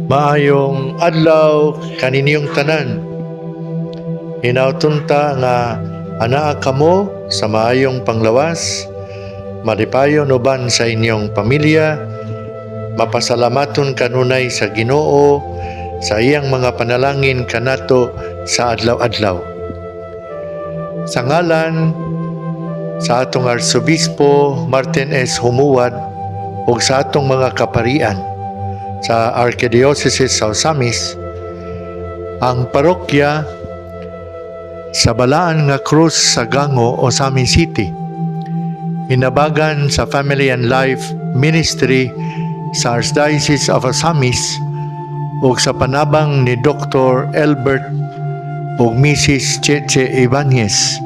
Maayong adlaw kaninyong tanan. Hinautunta nga anaa kamo sa maayong panglawas, malipayon uban sa inyong pamilya, mapasalamaton kanunay sa Ginoo sa iyang mga panalangin kanato sa adlaw-adlaw. Sa ngalan sa atong Arsobispo Martin S. Humuad ug sa atong mga kaparian sa Archdiocese sa Osamis, ang parokya sa Balaan nga Cruz sa Gango, Osamis City, hinabagan sa Family and Life Ministry sa Archdiocese of Osamis ug sa panabang ni Dr. Albert ug Mrs. Cheche Ibanez,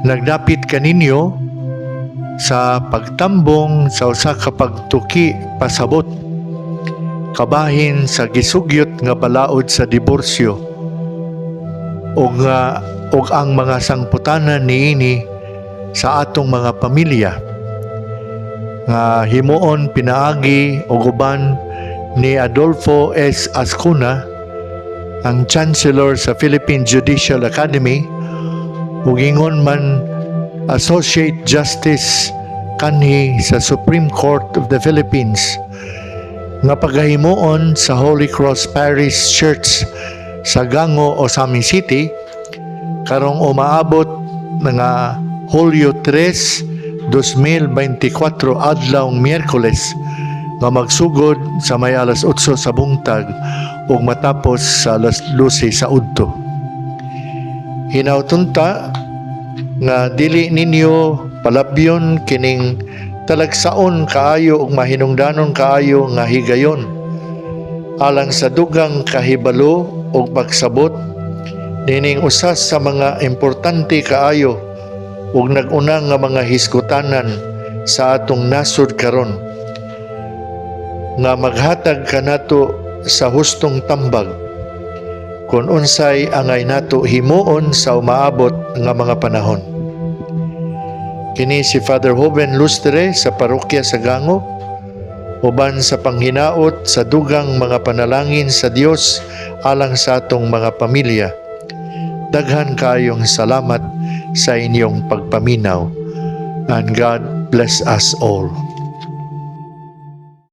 nagdapit kaninyo sa pagtambong sa usa ka pagtuki pasabot kabahin sa gisugyot nga balaod sa diborsyo ug ang mga sangputanan niini sa atong mga pamilya nga himuon pinaagi og uban ni Adolfo S. Ascuna, ang Chancellor sa Philippine Judicial Academy ug ingon man Associate Justice kanhi sa Supreme Court of the Philippines, nga pagahimuon sa Holy Cross Parish Church sa Gango, Osamis City karong umaabot nga Hulyo 3, 2024 adlawng Miyerkules nga magsugod sa may alas 8 sa buntag ug matapos sa alas 12 sa udto. Hinautunta nga dili ninyo palabyon kining talagsaon kaayo ug mahinungdanon kaayo nga higayon alang sa dugang kahibalo ug pagsabot nining usas sa mga importante kaayo ug nag-una nga mga hiskutanan sa atong nasod karon, nga maghatag kanato sa hustong tambag kung unsay angay nato himuon sa umaabot nga mga panahon. Kini si Father Hoven Lustre sa parokya sa Gango, uban sa panghinaot sa dugang mga panalangin sa Dios alang sa atong mga pamilya. Daghan kayong salamat sa inyong pagpaminaw, and God bless us all.